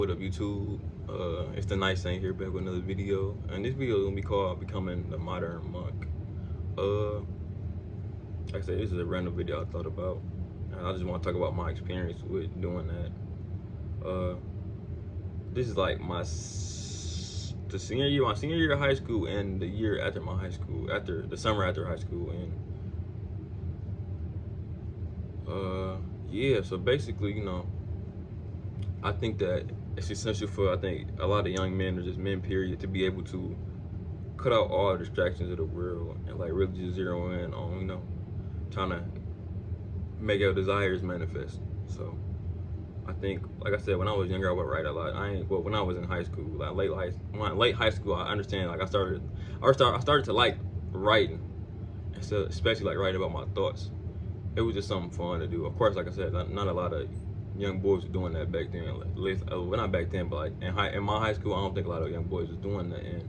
What up, YouTube? It's the Night Saint here, back with another video, and this video is gonna be called "Becoming the Modern Monk." Uh, like I said, this is a random video I thought about, and I just want to talk about my experience with doing that. This is like my senior year of high school, and the year after my high school, after the summer after high school, and yeah. So basically, I think that it's essential for a lot of young men or just men period to be able to cut out all distractions of the world and like really just zero in on trying to make our desires manifest. So I think, like I said, when I was younger I would write a lot. When I was in high school, like late high school, I understand, like I started to like writing, and so especially like writing about my thoughts. It was just something fun to do. Of course, like I said, not a lot of young boys were doing that back then. Like, at least, well, not back then, but like in my high school, I don't think a lot of young boys was doing that. And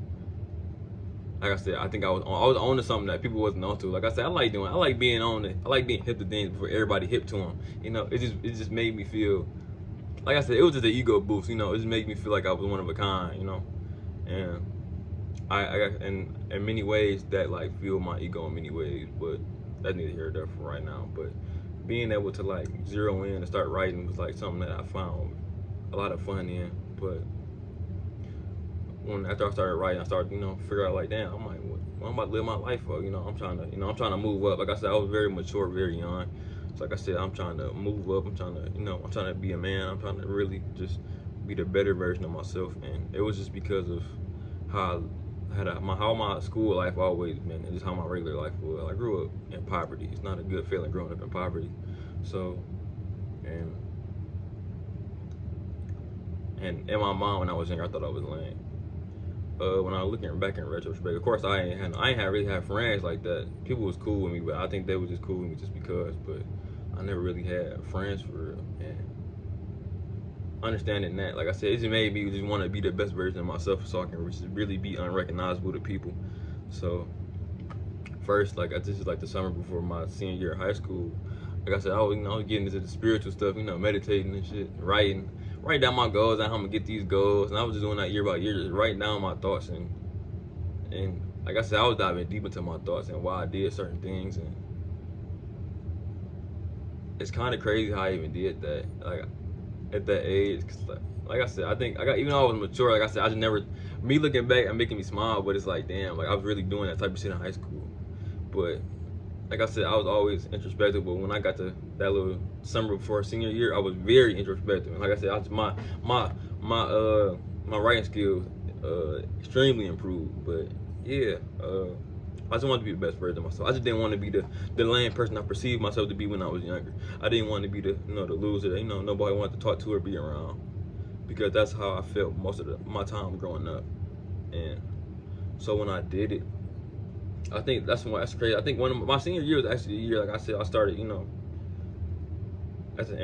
like I said, I think I was on to something that people wasn't onto. Like I said, I like being on it. I like being hip to things before everybody hip to them. It just made me feel, like I said, it was just an ego boost. It just made me feel like I was one of a kind. And I in many ways that like fueled my ego in many ways, but that's neither here nor there for right now. But being able to like zero in and start writing was like something that I found a lot of fun in. But after I started writing, I started figure out like, damn, I'm like, what I'm about to live my life for. I'm trying to move up. Like I said, I was very mature, very young. So like I said, I'm trying to move up. I'm trying to be a man. I'm trying to really just be the better version of myself. And it was just because of how my school life always been, and just how my regular life was. I grew up in poverty. It's not a good feeling growing up in poverty. So, and in my mind when I was younger, I thought I was lame. When I was looking back in retrospect, of course I ain't really had friends like that. People was cool with me, but I think they was just cool with me just because. But I never really had friends for real. And understanding that, like I said, it just made me just want to be the best version of myself, so I can really be unrecognizable to people. So first, this is like the summer before my senior year of high school. Like I said, I was getting into the spiritual stuff, meditating and shit, writing down my goals and how I'm gonna get these goals. And I was just doing that year by year, just writing down my thoughts. And like I said, I was diving deep into my thoughts and why I did certain things. And it's kind of crazy how I even did that, like at that age. Cause like I said, I think even though I was mature, like I said, I just never, me looking back and making me smile, but it's like, damn, like I was really doing that type of shit in high school. But like I said, I was always introspective, but when I got to that little summer before senior year, I was very introspective. And like I said, my writing skills extremely improved. But yeah, I just wanted to be the best version of myself. I just didn't want to be the lame person I perceived myself to be when I was younger. I didn't want to be the the loser that nobody wanted to talk to or be around, because that's how I felt most of my time growing up. And so when I did it, I think that's crazy. I think my senior year was actually the year, like I said, I started, in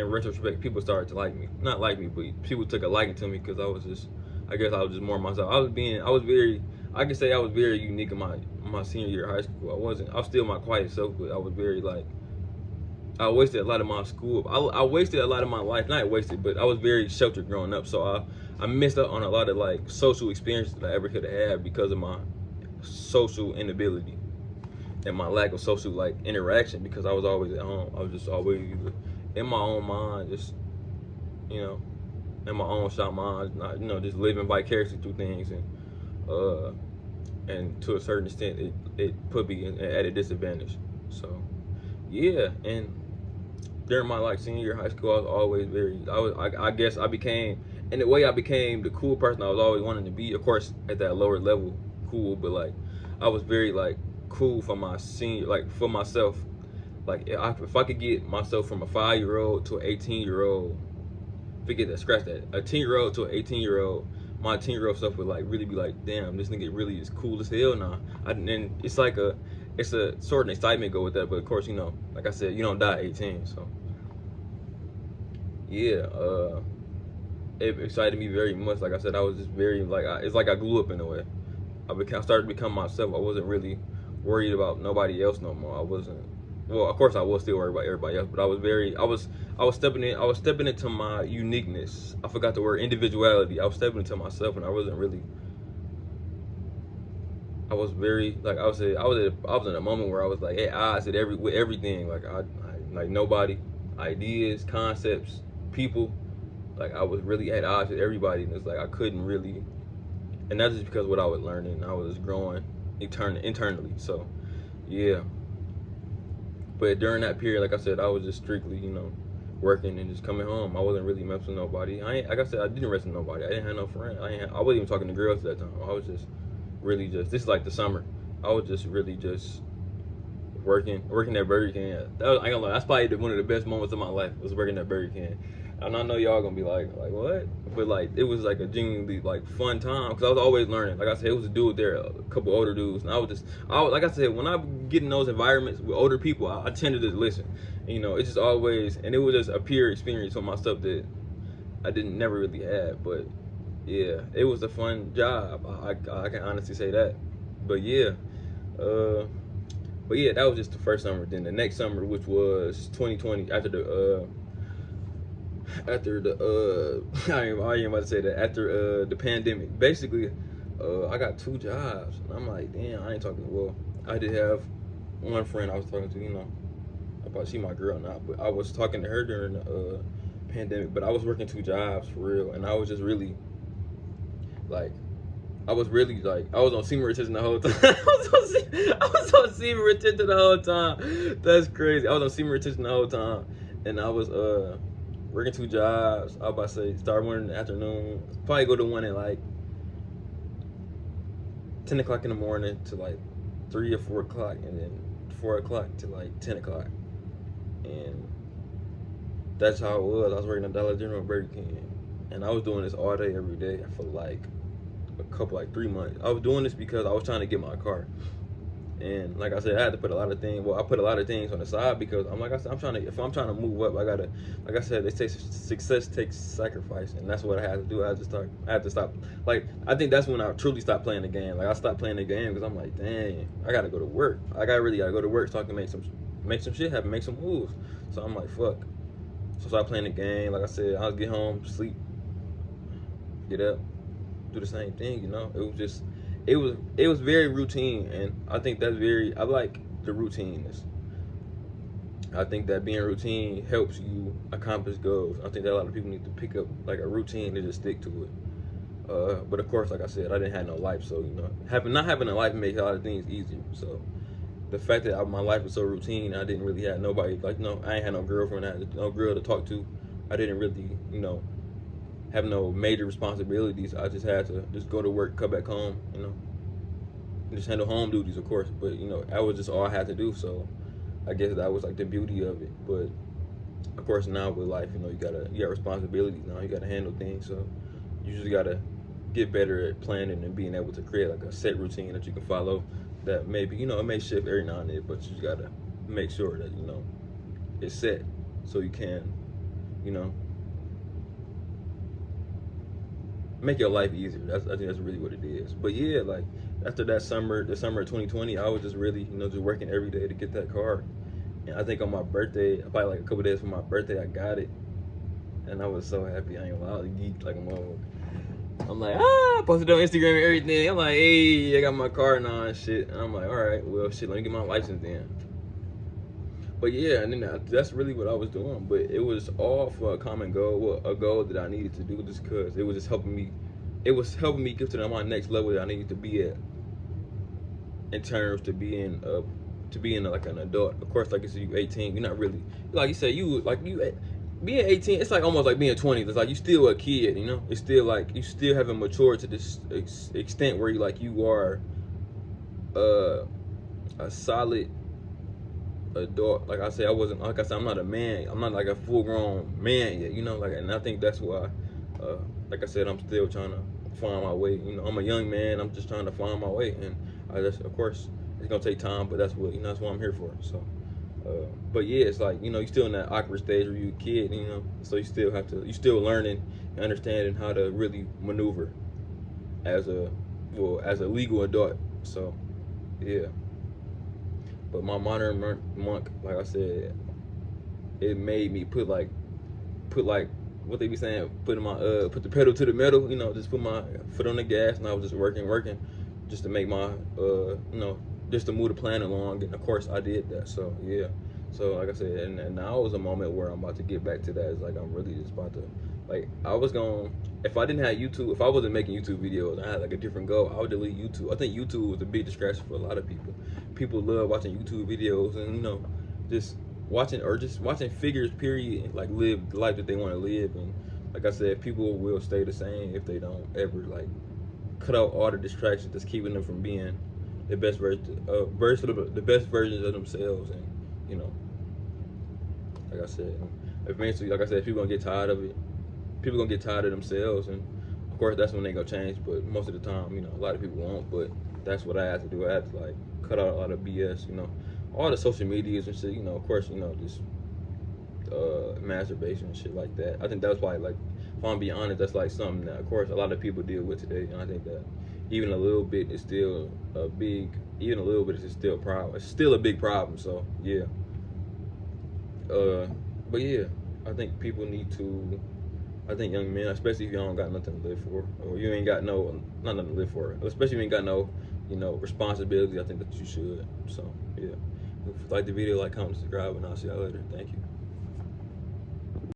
retrospect, people started to like me. Not like me, but people took a liking to me because I guess I was just more myself. I could say I was very unique in my senior year of high school. I was still my quiet self, but I was very I wasted a lot of my school. I wasted a lot of my life, not wasted, but I was very sheltered growing up. So I missed out on a lot of social experiences that I ever could have had because of my social inability and my lack of social interaction, because I was always at home. I was just always either in my own mind, just in my own shop mind, just living vicariously through things, and to a certain extent it put me at a disadvantage. So yeah, and during my senior year of high school, I was always I guess I became, in a way, I became the cool person I was always wanting to be. Of course, at that lower level, cool, but I was very cool for my senior, for myself. If I could get myself from a 5-year-old to an 18-year-old, forget that, scratch that, a 10-year-old to an 18-year-old, my 10-year-old self would really be like, damn, this nigga really is cool as hell now. And it's it's a sort of excitement go with that, but of course, like I said, you don't die at 18, so yeah, it excited me very much. Like I said, I was just very it's like I grew up in a way. I started to become myself. I wasn't really worried about nobody else no more. I wasn't well, of course I was still worried about everybody else, but I was stepping into my uniqueness. I forgot the word individuality. I was stepping into myself, and I wasn't really. I was very like I was in a moment where I was like at odds with everything. Like I like nobody, ideas, concepts, people. Like I was really at odds with everybody, and it's like I couldn't really. And that's just because what I was learning. I was growing internally. So yeah. But during that period, like I said, I was just strictly, working and just coming home. I wasn't really messing with nobody. Like I said, I didn't mess with nobody. I didn't have no friends. I wasn't even talking to girls at that time. I was just really just. This is like the summer. I was just really just working at Burger King. I ain't gonna lie, that's probably one of the best moments of my life. Was working at Burger King. And I know y'all gonna be like what? But like it was like a genuinely like fun time because I was always learning. Like I said, it was a dude there, a couple older dudes, and like I said, when I get in those environments with older people, I tend to just listen. And, it's just always, and it was just a pure experience on my stuff that I didn't never really have. But yeah, it was a fun job. I can honestly say that. But yeah, that was just the first summer. Then the next summer, which was 2020, after the I ain't about to say that, after the pandemic, basically, I got 2 jobs, and I'm like, damn, I ain't talking. Well, I did have one friend I was talking to, about she my girl now, but I was talking to her during the pandemic. But I was working 2 jobs for real, and I was just really like. I was on semen retention the whole time. I was on semen retention the whole time. That's crazy. I was on semen retention the whole time, and I was working 2 jobs. I was about to say start one in the afternoon. Probably go to one at like 10 o'clock in the morning to like 3 or 4 o'clock, and then 4 o'clock to like 10 o'clock. And that's how it was. I was working at Dollar General, Burger King, and I was doing this all day, every day for like a couple, like 3 months. I was doing this because I was trying to get my car. And like I said, I had to put a lot of things. Well, I put a lot of things on the side because if I'm trying to move up, I gotta, like I said, they say success takes sacrifice, and that's what I had to do. I had to stop. Like I think that's when I truly stopped playing the game. Like I stopped playing the game because I'm like, dang, I gotta go to work. Really gotta go to work so I can make some shit happen, make some moves. So I'm like, fuck. So I started playing the game. Like I said, I'll get home, sleep, get up, do the same thing. It was very routine, and I think I like the routineness. I think that being routine helps you accomplish goals. I think that a lot of people need to pick up like a routine and just stick to it. But of course, like I said, I didn't have no life, so not having a life makes a lot of things easier. So the fact that my life was so routine, I didn't really have nobody, I ain't had no girlfriend, I had no girl to talk to. I didn't really, have no major responsibilities. I just had to just go to work, come back home, and just handle home duties, of course. But that was just all I had to do. So I guess that was like the beauty of it. But of course, now with life, you got responsibilities now. You gotta handle things. So you just gotta get better at planning and being able to create like a set routine that you can follow. That maybe it may shift every now and then, but you just gotta make sure that it's set so you can make your life easier. I think that's really what it is. But yeah, like after that summer, the summer of 2020, I was just really, just working every day to get that car. And I think on my birthday, probably like a couple days from my birthday, I got it. And I was so happy. I ain't gonna lie, I was geeked like a motherfucker. I'm like, I posted on Instagram and everything. I'm like, hey, I got my car now and shit. And I'm like, all right, well, shit, let me get my license then. But yeah, and then that's really what I was doing. But it was all for a common goal, a goal that I needed to do just because it was just helping me. It was helping me get to my next level that I needed to be at in terms to being like an adult. Of course, like you said, you 18, you're not really, like you said, being 18, it's like almost like being 20. It's like you still a kid, It's still like you still haven't matured to this extent where you are a solid adult. Like I said, I'm not a man. I'm not like a full-grown man yet, and I think that's why, like I said, I'm still trying to find my way. I'm a young man. I'm just trying to find my way, and of course, it's gonna take time, but that's what I'm here for. So, but yeah, it's like you're still in that awkward stage where you're a kid, so you still learning and understanding how to really maneuver as a legal adult. So, yeah. But my modern monk, like I said, it made me put like what they be saying, put the pedal to the metal, just put my foot on the gas, and I was just working, just to make my just to move the plan along, and of course I did that. So yeah, so like I said, and now is a moment where I'm about to get back to that. It's like I'm really just about to, like, I was going, if I didn't have YouTube, if I wasn't making YouTube videos, and I had like a different goal, I would delete YouTube. I think YouTube was a big distraction for a lot of people. People love watching YouTube videos, and just watching figures, period, like live the life that they want to live. And like I said, people will stay the same if they don't ever like cut out all the distractions that's keeping them from being the best the best versions of themselves. And like I said, eventually, like I said, people gonna get tired of it. People gonna get tired of themselves, and of course that's when they gonna change. But most of the time, a lot of people won't. But that's what I had to do. I had to like cut out a lot of BS, all the social medias and shit. Of course, just masturbation and shit like that. I think that's why, like, if I'm being honest, that's like something that, of course, a lot of people deal with today. And I think that even a little bit is still even a little bit is still a problem. It's still a big problem. So yeah. But yeah, I think people need to. I think young men, especially if you don't got nothing to live for, or you ain't got not nothing to live for, especially if you ain't got no, responsibility, I think that you should. So yeah, if you like the video, like, comment, subscribe, and I'll see y'all later. Thank you.